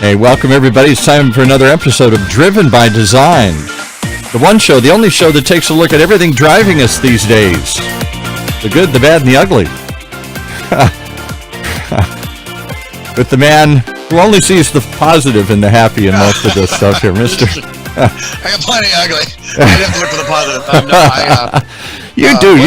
Hey, welcome everybody. It's time for another episode of Driven by Design. The one show, the only show that takes a look at everything driving us these days. The good, the bad, and the ugly. With the man who only sees the positive and the happy in most of this stuff here, Mr. I got plenty of ugly. I have to look for the positive. You do.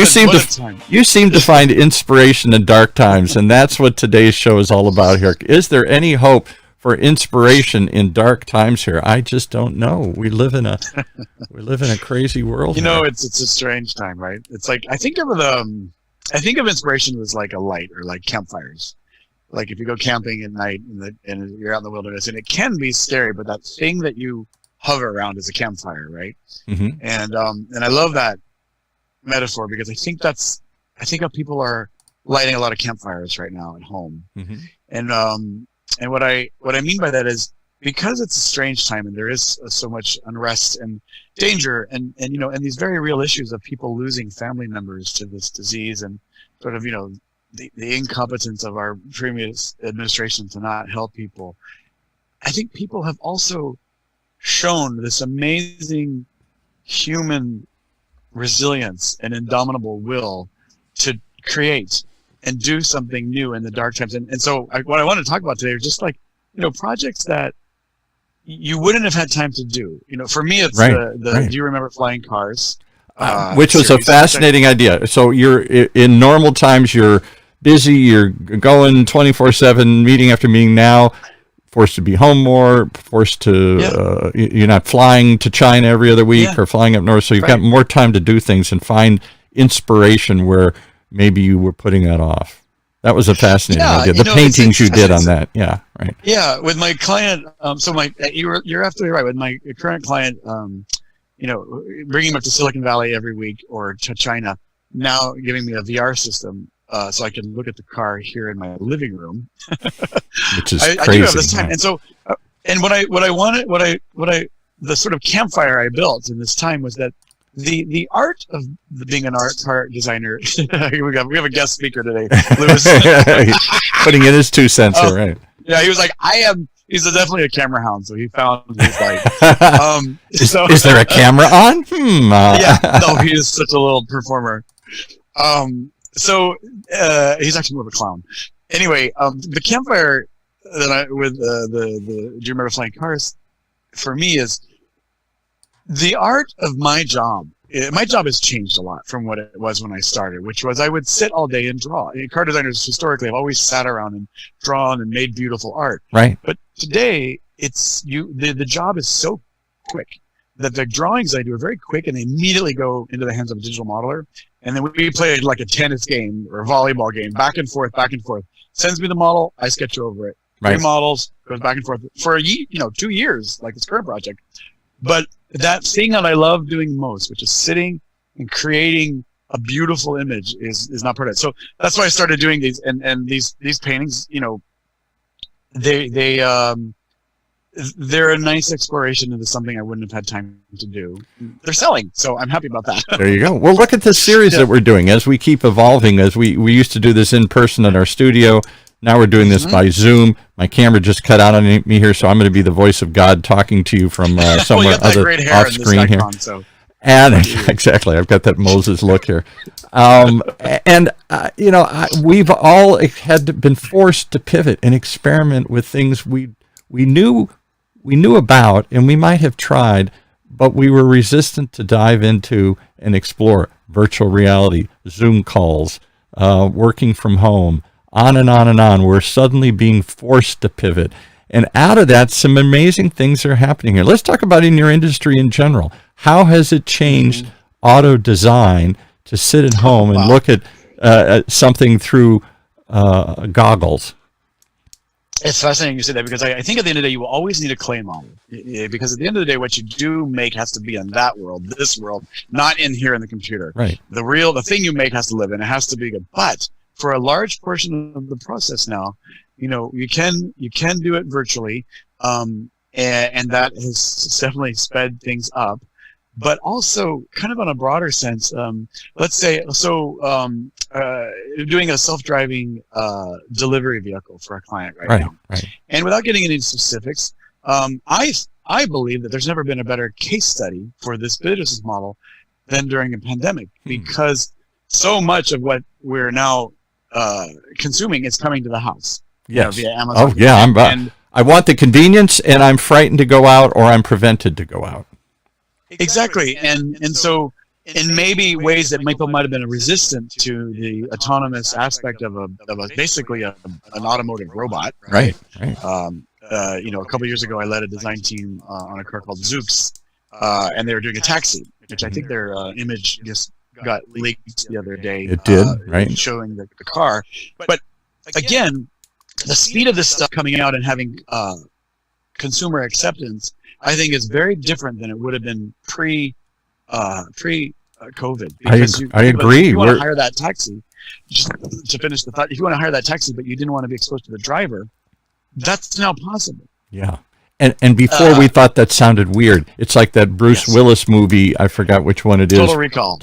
You seem to find inspiration in dark times, and that's what today's show is all about here. Is there any hope for inspiration in dark times here? I just don't know. We live in a crazy world. You know, it's a strange time, right? It's like I think of inspiration as like a light or like campfires. Like if you go camping at night and you're out in the wilderness, and it can be scary, but that thing that you hover around is a campfire, right? Mm-hmm. And I love that metaphor because I think how people are lighting a lot of campfires right now at home. Mm-hmm. And what I mean by that is because it's a strange time and there is so much unrest and danger and these very real issues of people losing family members to this disease and sort of the incompetence of our previous administration to not help people. I think people have also shown this amazing human resilience and indomitable will to create and do something new in the dark times. And so what I want to talk about today are just like, projects that you wouldn't have had time to do. For me, it's the Do You Remember Flying Cars? Which was a fascinating idea. So you're in normal times, you're busy, you're going 24/7, meeting after meeting. Now, forced to be home more, forced to, you're not flying to China every other week or flying up north. So you've got more time to do things and find inspiration where maybe you were putting that off. That was a fascinating idea. The paintings you did on that. Yeah. Right. Yeah. With my client, you're absolutely right. With my current client, bringing him up to Silicon Valley every week or to China, now giving me a VR system so I can look at the car here in my living room, which is crazy. I do have this time, and so, and the sort of campfire I built in this time was that the art of being an art designer. we have a guest speaker today, Lewis, putting in his 2 cents here, right? Yeah, he was like, he's definitely a camera hound, so he found his light. Is there a camera on? Yeah, no, he is such a little performer. So he's actually more of a clown. Anyway, the campfire that with the Do You Remember Flying Cars for me is the art of my job. My job has changed a lot from what it was when I started, which was I would sit all day and draw. Car designers historically have always sat around and drawn and made beautiful art. Right. But today the job is so quick that the drawings I do are very quick and they immediately go into the hands of a digital modeler. And then we play like a tennis game or a volleyball game, back and forth. Sends me the model, I sketch over it. Right. 3 models, goes back and forth for 2 years, like this current project. But that thing that I love doing most, which is sitting and creating a beautiful image, is not part of it. So that's why I started doing these and these paintings. They're a nice exploration into something I wouldn't have had time to do. They're selling, so I'm happy about that. There you go. Well, look at this series that we're doing as we keep evolving. As we used to do this in person in our studio. Now we're doing this by Zoom. My camera just cut out on me here, so I'm going to be the voice of God talking to you from somewhere other off screen here. So. And exactly, I've got that Moses look here. We've all been forced to pivot and experiment with things we knew about, and we might have tried, but we were resistant to dive into and explore virtual reality, Zoom calls, working from home, on and on and on. We're suddenly being forced to pivot. And out of that, some amazing things are happening here. Let's talk about in your industry in general. How has it changed auto design to sit at home and look at something through goggles? It's fascinating you say that because I think at the end of the day, you will always need a clay model. Because at the end of the day, what you do make has to be in that world, this world, not in here in the computer. Right. The thing you make has to live in. It has to be good. But for a large portion of the process now, you can do it virtually, and that has definitely sped things up. but also kind of on a broader sense. Let's say, doing a self-driving delivery vehicle for a client right now. Right. And without getting into specifics, I believe that there's never been a better case study for this business model than during a pandemic, because so much of what we're now consuming is coming to the house. Yes. Via Amazon. Oh, yeah. I want the convenience, and I'm frightened to go out, or I'm prevented to go out. Exactly. And so in maybe ways that people might have been resistant to the autonomous aspect of basically an automotive robot. Right. A couple of years ago, I led a design team on a car called Zoox, and they were doing a taxi, which I think their image just got leaked the other day. It did, right? Showing the car. But again, the speed of this stuff coming out and having consumer acceptance, I think, is very different than it would have been pre-COVID. I agree. If you want to hire that taxi, just to finish the thought, if you want to hire that taxi, but you didn't want to be exposed to the driver, that's now possible. Yeah. And before we thought that sounded weird. It's like that Bruce Willis movie. I forgot which one it is. Total Recall.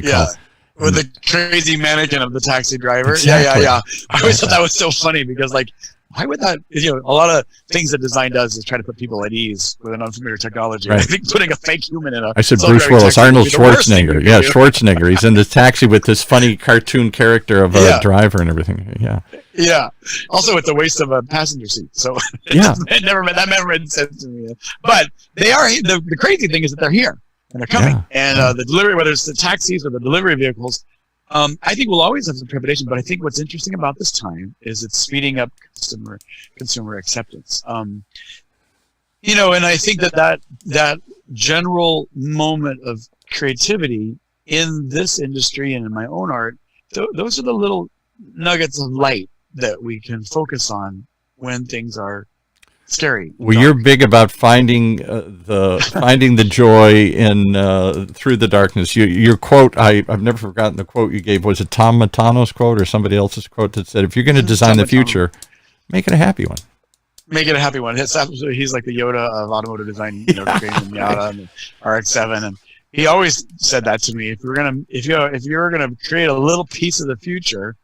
Yeah. With the crazy mannequin of the taxi driver. Exactly. Yeah. I always thought that was so funny because, like, why would that? A lot of things that design does is try to put people at ease with an unfamiliar technology. Right. I think putting a fake human in a I said Bruce Willis, Arnold Schwarzenegger. Yeah, Schwarzenegger. He's in this taxi with this funny cartoon character of a driver and everything. Yeah. Yeah. Also, it's a waste of a passenger seat. So that never made sense to me. But they are. The crazy thing is that they're here and they're coming. Yeah. And the delivery, whether it's the taxis or the delivery vehicles, I think we'll always have some trepidation, but I think what's interesting about this time is it's speeding up consumer acceptance. And I think that general moment of creativity in this industry and in my own art, those are the little nuggets of light that we can focus on when things are scary. Well, you're big about finding the joy in through the darkness. Your quote, I've never forgotten the quote you gave. Was it Tom Matano's quote or somebody else's quote that said, "If you're going to design the future, make it a happy one." Make it a happy one. It's absolutely. He's like the Yoda of automotive design. Creating the Miata and the RX-7, and he always said that to me. If you're gonna create a little piece of the future,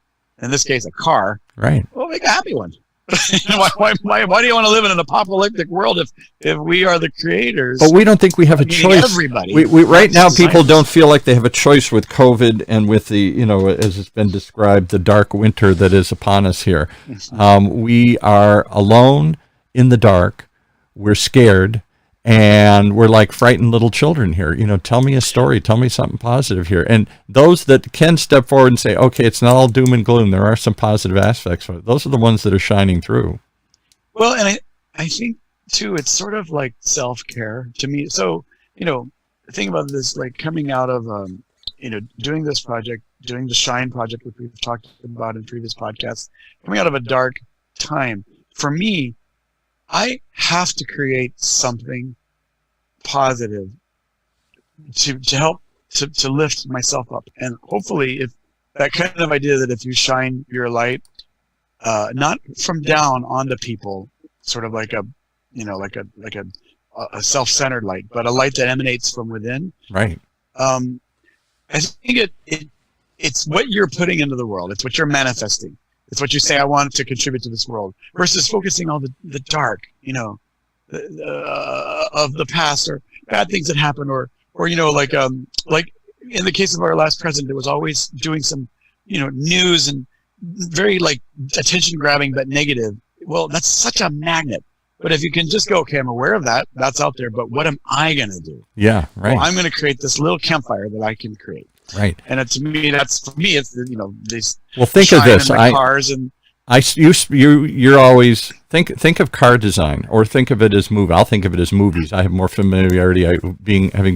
in this case a car, right? Well, make a happy one. why do you want to live in an apocalyptic world if we are the creators? But we don't think we have a choice. Everybody. We right now people don't feel like they have a choice with COVID and with the as it's been described, the dark winter that is upon us here. We are alone in the dark. We're scared. And we're like frightened little children here. Tell me a story. Tell me something positive here. And those that can step forward and say, okay, it's not all doom and gloom. There are some positive aspects of it. Those are the ones that are shining through. Well, and I think, too, it's sort of like self-care to me. So, think about this, like coming out of, doing this project, doing the Shine project, which we've talked about in previous podcasts, coming out of a dark time. For me, I have to create something positive to help to lift myself up, and hopefully, if that kind of idea that if you shine your light, not from down onto people, sort of like a self-centered light, but a light that emanates from within. Right. I think it's what you're putting into the world. It's what you're manifesting. It's what you say, I want to contribute to this world, versus focusing on the dark, of the past or bad things that happened, or like in the case of our last president, it was always doing some, news and very like attention grabbing but negative. Well, that's such a magnet. But if you can just go, okay, I'm aware of that, that's out there, but what am I going to do? Yeah, right. Well, I'm going to create this little campfire that I can create. Right. And it's these. Well, think of this. Cars and you're always think of car design, or think of it as movie. I'll think of it as movies. I have more familiarity having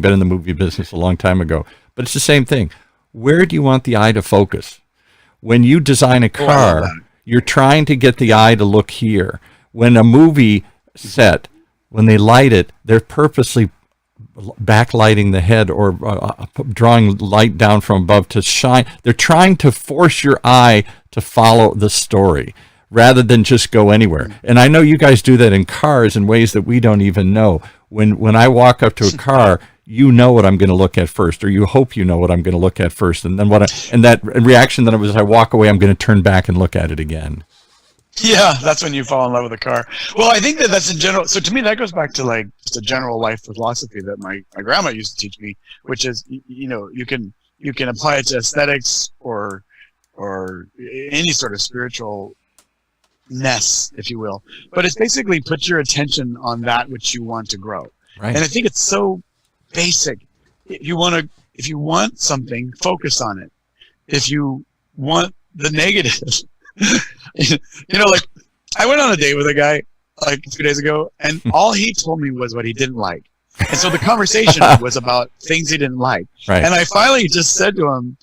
been in the movie business a long time ago. But it's the same thing. Where do you want the eye to focus? When you design a car, you're trying to get the eye to look here. When a movie set, when they light it, they're purposely backlighting the head or drawing light down from above to shine. They're trying to force your eye to follow the story rather than just go anywhere. And I know you guys do that in cars in ways that we don't even know. When I walk up to a car, you know what I'm going to look at first, or you hope you know what I'm going to look at first, and then and that reaction that as I walk away, I'm going to turn back and look at it again. Yeah, that's when you fall in love with a car. Well, I think that's in general. So to me, that goes back to like just a general life philosophy that my grandma used to teach me, which is, you know, you can apply it to aesthetics or any sort of spiritual ness, if you will. But it's basically put your attention on that which you want to grow. Right. And I think it's so basic. If you want something, focus on it. If you want the negative, you know, like I went on a date with a guy like 2 days ago, and all he told me was what he didn't like. And so the conversation was about things he didn't like. Right. And I finally just said to him,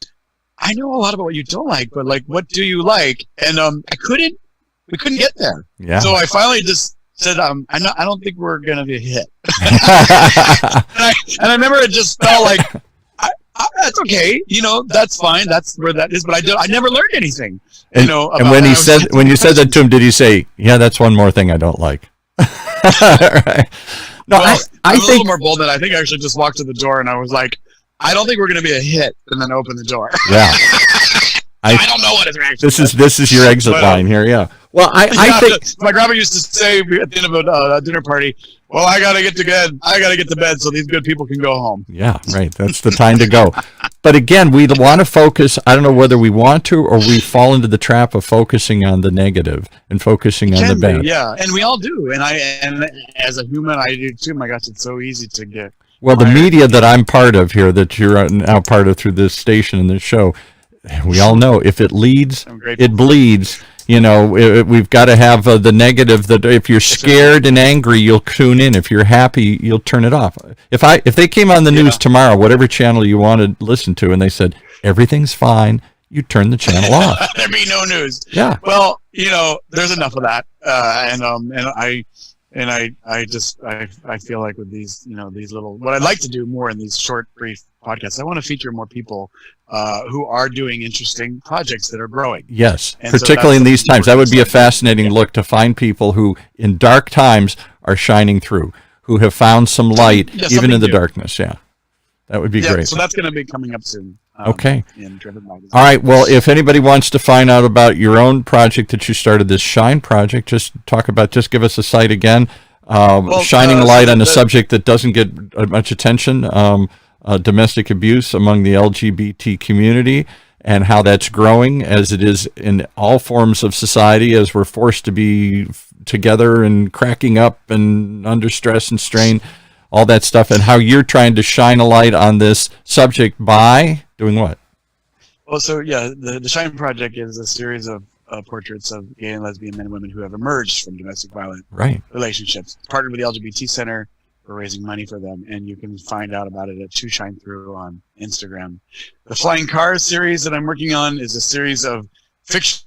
I know a lot about what you don't like, but like, what do you like? And we couldn't get there. Yeah. So I finally just said, I don't think we're going to be a hit. and I remember it just felt like, that's okay. You know, that's fine. That's where that is. But I never learned anything. And, you know, and when you said that to him, did he say, yeah, that's one more thing I don't like? Right. No, well, I I'm think a little more bold than I think I actually just walked to the door and I was like, I don't think we're going to be a hit, and then open the door. Yeah. I don't know what his reaction This is your exit line here, yeah. Well, I think my grandma used to say at the end of a dinner party, well, I got to get to bed. I got to get to bed so these good people can go home. Yeah, right. That's the time to go. But again, we want to focus. I don't know whether we want to or we fall into the trap of focusing on the negative and focusing on the bad. Yeah, and we all do. And as a human, I do too. My gosh, it's so easy to get. Well, the media that I'm part of here, that you're now part of through this station and this show, we all know if it leads, it bleeds. You know, we've got to have the negative. That if you're scared and angry, you'll tune in. If you're happy, you'll turn it off. If they came on the news tomorrow, whatever channel you want to listen to, and they said everything's fine, you turn the channel off. There'd be no news. Yeah. Well, you know, there's enough of that, and I feel like with these, you know, these little, what I'd like to do more in these short, brief podcasts, I want to feature more people who are doing interesting projects that are growing. Yes, and particularly in these times. That would be a fascinating look to find people who, in dark times, are shining through, who have found some light even in the darkness. Yeah, that would be great. So that's going to be coming up soon. Okay. In Driven by Design. All right. Well, if anybody wants to find out about your own project that you started, this Shine project, just give us a site again. Shining light on a subject that doesn't get much attention, domestic abuse among the LGBT community, and how that's growing as it is in all forms of society, as we're forced to be together and cracking up and under stress and strain, all that stuff, and how you're trying to shine a light on this subject by doing what? Well, so yeah, the Shine Project is a series of portraits of gay and lesbian men and women who have emerged from domestic violent relationships. Partnered with the LGBT Center, we're raising money for them, and you can find out about it at To Shine Through on Instagram. The Flying Cars series that I'm working on is a series of fictional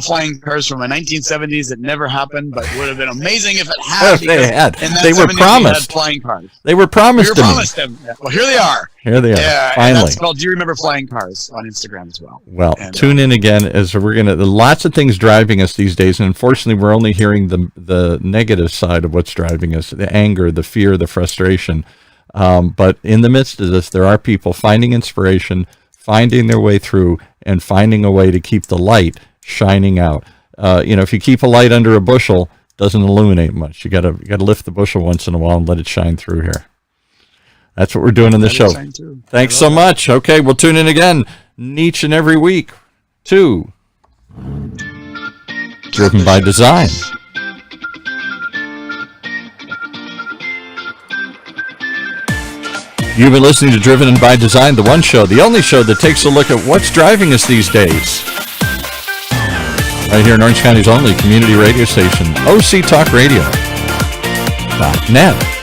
flying cars from the 1970s that never happened, but would have been amazing if it had. They were promised. Had flying cars. They were promised. We were promised them. Yeah. Well, here they are. Here they are. Yeah, finally. And that's called Do You Remember Flying Cars on Instagram as well. Well, tune in again, as we're gonna. Lots of things driving us these days, and unfortunately, we're only hearing the negative side of what's driving us: the anger, the fear, the frustration. But in the midst of this, there are people finding inspiration, finding their way through, and finding a way to keep the light shining out. If you keep a light under a bushel, it doesn't illuminate much. You gotta lift the bushel once in a while and let it shine through here. That's what we're doing in the show. Thanks so much. Okay, we'll tune in again each and every week to Driven by Design. You've been listening to Driven by Design, the one show, the only show that takes a look at what's driving us these days. Right here in Orange County's only community radio station, OCTalkRadio.net.